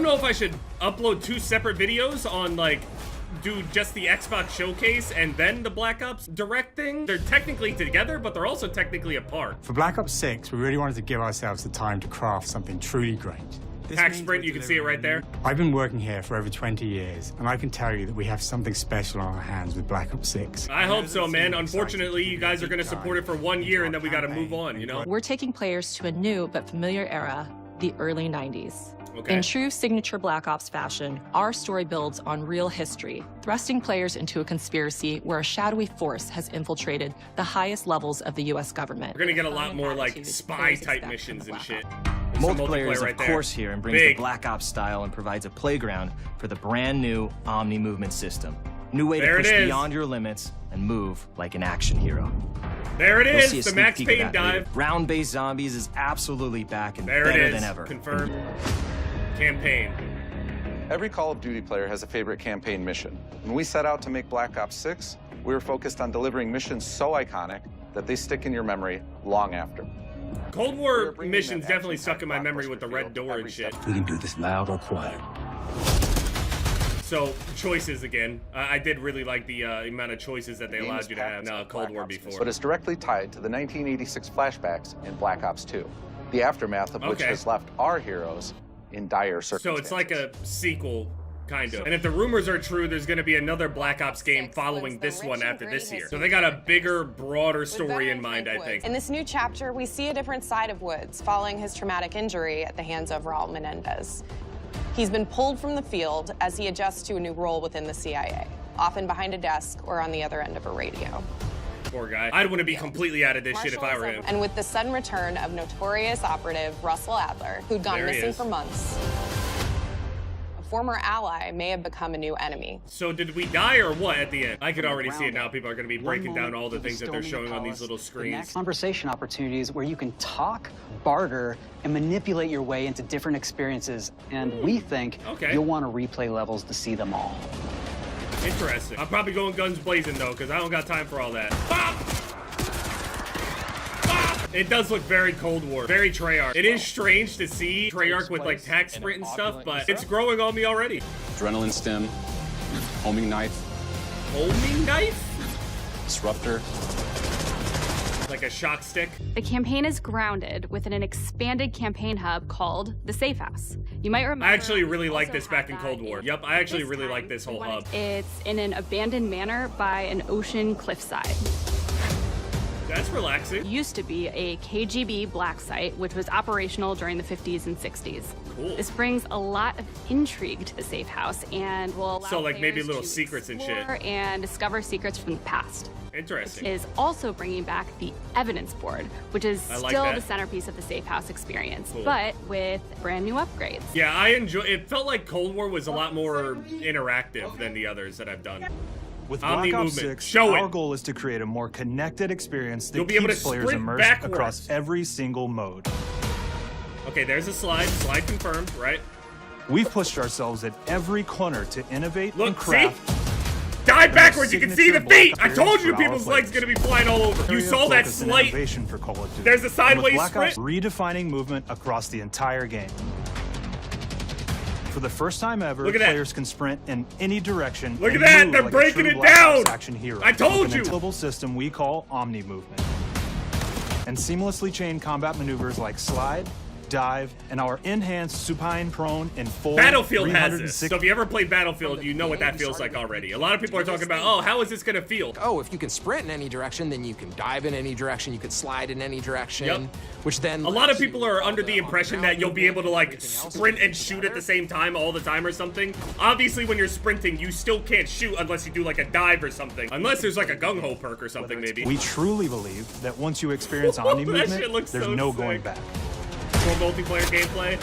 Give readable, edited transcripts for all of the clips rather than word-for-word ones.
know if I should upload 2 separate videos on, like, do just the Xbox showcase and then the Black Ops Direct thing. They're technically together, but they're also technically apart. For Black Ops 6, we really wanted to give ourselves the time to craft something truly great. Hack Sprint, you can see it right there. I've been working here for over 20 years, and I can tell you that we have something special on our hands with Black Ops 6. I hope so, man. Unfortunately, you guys are going to support it for 1 year, and then we got to move on, you know? We're taking players to a new but familiar era, the early 90s. Okay. In true signature Black Ops fashion, our story builds on real history, thrusting players into a conspiracy where a shadowy force has infiltrated the highest levels of the U.S. government. We're going to get a lot more, like, spy-type missions and shit. Multiplayer is, of course, here and brings Big. the Black Ops style and provides a playground for the brand new Omni movement system. New way to There it push is. beyond your limits and move like an action hero. There it You'll see a is, the sneak Max peek of Payne that later. dive. Round-based zombies is absolutely back and There it better is, than ever. confirmed. Campaign. Every Call of Duty player has a favorite campaign mission. When we set out to make Black Ops 6, we were focused on delivering missions so iconic that they stick in your memory long after. Cold We are War bringing missions that definitely action-packed stuck in my memory blockbuster with the feel red door every and shit. step. We can do this loud or quiet. So, choices again. I did really like the amount of choices that they The game allowed is you to have packed now with Cold Black War Ops, before. But it's directly tied to the 1986 flashbacks in Black Ops 2, the aftermath of which Okay. has left our heroes in dire So circumstances. it's like a sequel, kind of. And if the rumors are true, there's going to be another Black Ops game following this one after this year. So they got a bigger, broader story in mind, I think. In this new chapter, we see a different side of Woods following his traumatic injury at the hands of Raul Menendez. He's been pulled from the field as he adjusts to a new role within the CIA, often behind a desk or on the other end of a radio. Poor guy. I'd want to be completely out of this shit if I were him. And with the sudden return of notorious operative Russell Adler, who'd gone There he missing is. for months, a former ally may have become a new enemy. So did we die or what at the end? I could already see it now. People are going to be breaking down all the things that they're showing on these little screens. Conversation opportunities where you can talk, barter, and manipulate your way into different experiences. And we think you'll want to replay levels to see them all. Interesting. I'm probably going guns blazing though, because I don't got time for all that. Bop! Bop! It does look very Cold War, very Treyarch. It is strange to see Treyarch with like tac sprint and stuff, but it's growing on me already. Adrenaline stem, homing knife, Homing knife? disruptor. Like a shock stick. The campaign is grounded within an expanded campaign hub called the Safe House. You might remember. I actually really liked this back in Cold War. Yep, I actually really like this whole hub. It's in an abandoned manor by an ocean cliffside. That's relaxing. It used to be a KGB black site, which was operational during the 50s and 60s. Cool. This brings a lot of intrigue to the Safe House and will allow So like maybe players little to secrets and shit. explore and discover secrets from the past. Interesting. It is also bringing back the evidence board, which is I like still that. the centerpiece of the Safe House experience, Cool. but with brand new upgrades. Yeah, I enjoy. It felt like Cold War was a lot more interactive than the others that I've done. With Omni Black Ops movement. 6, Show our it. goal is to create a more connected experience that You'll be able keeps to players sprint immersed backwards. across every single mode. Okay, there's a slide. Slide confirmed, right? We've pushed ourselves at every corner to innovate Look, and craft. Dive backwards, you can see the signature feet! Black I told Ops you for our people's legs players. gonna be flying all over. You Area saw that focus and slight. innovation for Call of Duty. There's a And sideways with Black Ops sprint. redefining movement across the entire game. For the first time ever, Look at that. players can sprint in any direction. Look at and that, move they're like a breaking true it Black Ops down. action hero I told with you. an global system we call Omni Movement. And seamlessly chain combat maneuvers like slide, dive, and our enhanced supine prone and full Battlefield has this. 360 So if you ever played Battlefield, you know what that feels like already. A lot of people are talking about, oh, how is this gonna feel? Oh, if you can sprint in any direction, then you can dive in any direction, you can slide in any direction, Yep. which then A lot of people are under the impression that you'll be able to like sprint and shoot at the same time all the time or something. Obviously, when you're sprinting, you still can't shoot unless you do like a dive or something. Unless there's like a gung-ho perk or something, maybe. We truly believe that once you experience Omni That Movement, shit looks there's so no sick. going back. Full multiplayer gameplay.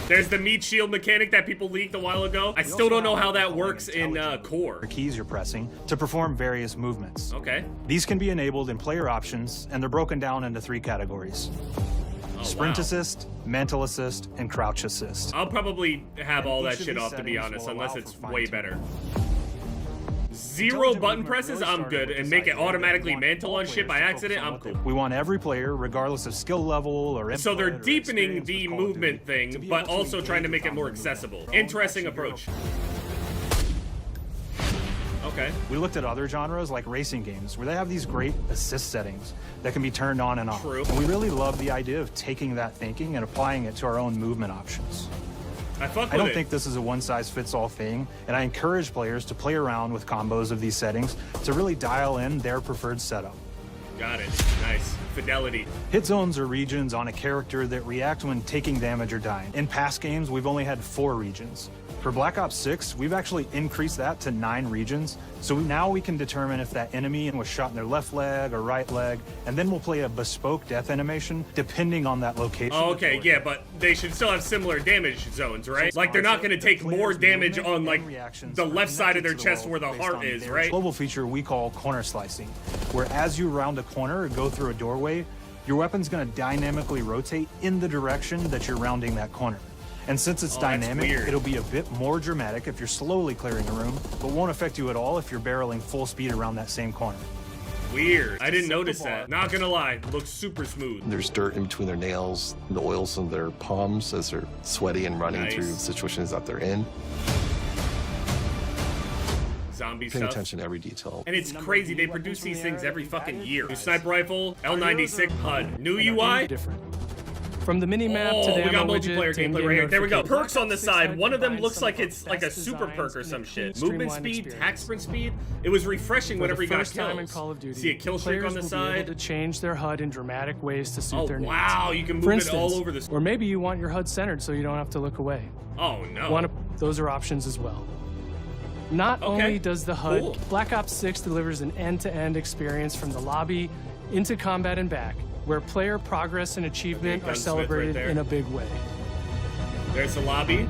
There's the meat shield mechanic that people leaked a while ago. I still don't know how that works in Core. The keys you're pressing to perform various movements. Okay. These can be enabled in player options, and they're broken down into 3 categories. Sprint wow. assist, mental assist, and crouch assist. I'll probably have all that Each of shit these off, to be settings honest, will unless allow it's for way fine-tuning. better. 0 button presses, I'm good. And make it automatically mantle on shit by accident, I'm cool. We want every player, regardless of skill level or so they're input or deepening experience the with Call of Duty, movement thing, to be but able to also trying to engage make it with more combat accessible. movement. Interesting approach. Okay. We looked at other genres like racing games where they have these great assist settings that can be turned on and off. True. And we really love the idea of taking that thinking and applying it to our own movement options. I don't think this is a one-size-fits-all thing, and I encourage players to play around with combos of these settings to really dial in their preferred setup. Got it. Nice. Fidelity. Hit zones are regions on a character that react when taking damage or dying. In past games, we've only had 4 regions. For Black Ops 6, we've actually increased that to 9 regions, so now we can determine if that enemy was shot in their left leg or right leg, and then we'll play a bespoke death animation depending on that location. Oh, okay, yeah, but they should still have similar damage zones, right? Like, they're not going to take more damage on, like, the left side of their chest where the heart is, right? Global feature we call corner slicing, where as you round a corner or go through a doorway, your weapon's going to dynamically rotate in the direction that you're rounding that corner. And since it's dynamic, it'll be a bit more dramatic if you're slowly clearing a room, but won't affect you at all if you're barreling full speed around that same corner. Weird. I didn't notice that. Not gonna lie, looks super smooth. There's dirt in between their nails, the oils on their palms as they're sweaty and running through situations that they're in. Zombie Paying stuff. attention to every detail. And it's crazy, they produce these things every fucking year. New sniper rifle, L96 HUD. New UI? From the mini-map to the we got ammo multiplayer widget, gameplay right here. There we go. Perks on the side. One of them looks like it's like a super perk or some shit. Movement speed, attack sprint speed. It was refreshing whenever he got first time in kills. Call of Duty, See a kill streak players on the will be side. able to change their HUD in dramatic ways to suit their needs. Wow, you can For move instance, it all over the or maybe you want your HUD centered so you don't have to look away. Oh no. Those are options as well. Not only does the HUD, Black Ops 6 delivers an end-to-end experience from the lobby into combat and back, where player progress and achievement are celebrated in a big way. There's the lobby.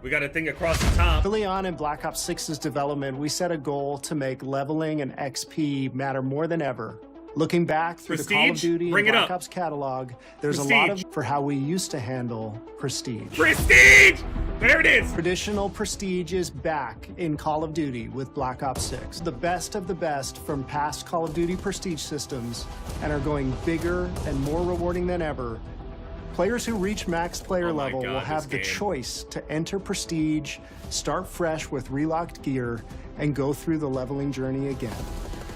We got a thing across the top. Early on in Black Ops 6's development, we set a goal to make leveling and XP matter more than ever. Looking back through the Call of Duty and Black Ops catalog, there's a lot of for how we used to handle prestige. Prestige! There it is! Traditional prestige is back in Call of Duty with Black Ops 6. The best of the best from past Call of Duty prestige systems and are going bigger and more rewarding than ever. Players who reach max player level will have the choice to enter prestige, start fresh with relocked gear, and go through the leveling journey again.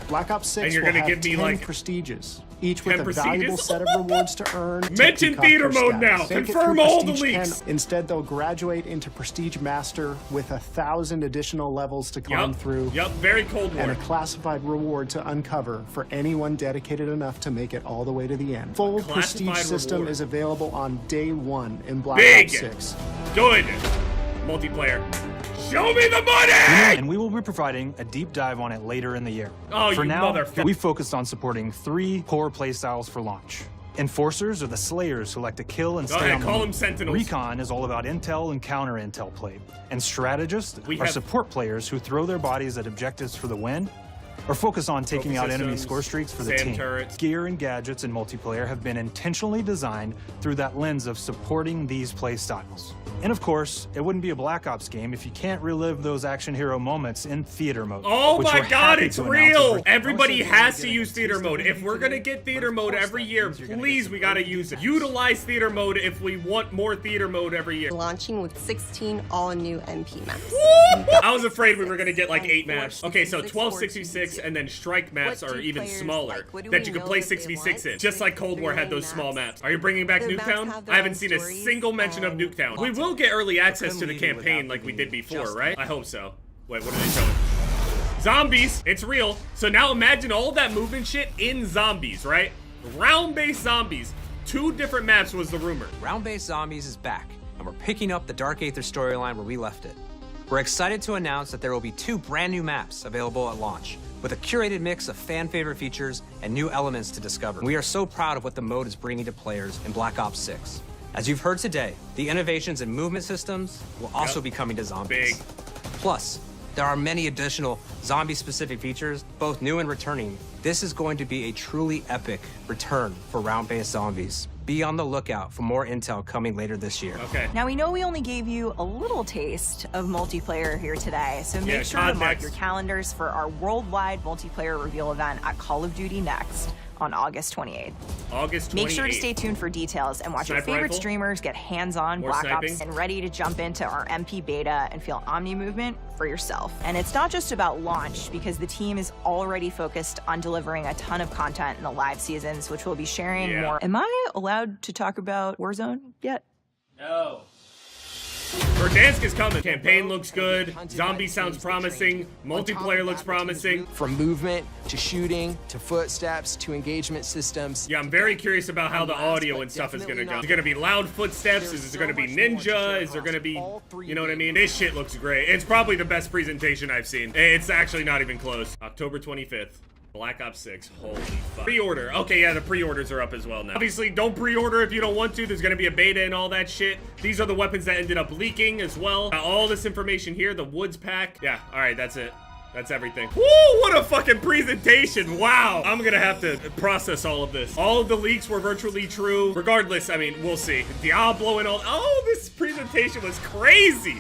Black Ops 6 will have 10 prestiges, each with a valuable set of rewards to earn. Mention theater mode now. Confirm all the leaks. Instead, they'll graduate into Prestige Master with 1,000 additional levels to climb through. Very Cold War. And a classified reward to uncover for anyone dedicated enough to make it all the way to the end. Full Prestige system is available on day 1 in Black Ops 6. Good. Multiplayer. Show me the money! And we will be providing a deep dive on it later in the year. Oh, for you now, motherfucker. we focused on supporting 3 core playstyles for launch. Enforcers are the slayers who like to kill and stay on the call move. them Sentinels. Recon is all about intel and counter-intel play. And strategists are support players who throw their bodies at objectives for the win or focus on taking out enemy score streaks for the team. Turrets. Gear and gadgets in multiplayer have been intentionally designed through that lens of supporting these play styles. And of course, it wouldn't be a Black Ops game if you can't relive those action hero moments in theater mode. Oh my god, it's real! Everybody has to use theater mode. If we're gonna get theater mode every year, please, we gotta use it. Utilize theater mode if we want more theater mode every year. Launching with 16 all-new MP maps. I was afraid we were gonna get like 8 maps. Okay, so 12 6v6 and then strike maps are even smaller that you can play 6v6 in. Just like Cold War had those small maps. Are you bringing back Nuketown? I haven't seen a single mention of Nuketown. We will get early access to the campaign like we did before, right? I hope so. Wait, what are they showing? Zombies! It's real. So now imagine all that movement shit in zombies, right? Round-based zombies. 2 different maps was the rumor. Round-based zombies is back, and we're picking up the Dark Aether storyline where we left it. We're excited to announce that there will be 2 brand new maps available at launch, with a curated mix of fan-favorite features and new elements to discover. We are so proud of what the mode is bringing to players in Black Ops 6. As you've heard today, the innovations in movement systems will also be coming to zombies. Plus, there are many additional zombie-specific features, both new and returning. This is going to be a truly epic return for round-based zombies. Be on the lookout for more intel coming later this year. Okay. Now, we know we only gave you a little taste of multiplayer here today, so make sure to mark your calendars for our worldwide multiplayer reveal event at Call of Duty Next on August 28th. August 28th. Make sure to stay tuned for details and watch your favorite streamers get hands-on Black Ops and ready to jump into our MP beta and feel Omni movement for yourself. And it's not just about launch, because the team is already focused on delivering a ton of content in the live seasons, which we'll be sharing more. Am I allowed to talk about Warzone yet? No. Verdansk is coming. Campaign looks good. Zombie sounds promising. Multiplayer looks promising. From movement to shooting to footsteps to engagement systems. Yeah, I'm very curious about how the audio and stuff is gonna go. Is it gonna be loud footsteps? Is it gonna be ninja? Is there gonna be, you know what I mean? This shit looks great. It's probably the best presentation I've seen. It's actually not even close. October 25th. Black Ops 6, holy fuck. Pre-order. Okay, yeah, the pre-orders are up as well now. Obviously, don't pre-order if you don't want to. There's gonna be a beta and all that shit. These are the weapons that ended up leaking as well. All this information here, the Woods pack. Yeah, all right, that's it. That's everything. Woo, what a fucking presentation. Wow. I'm gonna have to process all of this. All of the leaks were virtually true. Regardless, I mean, we'll see. Diablo and all. Oh, this presentation was crazy.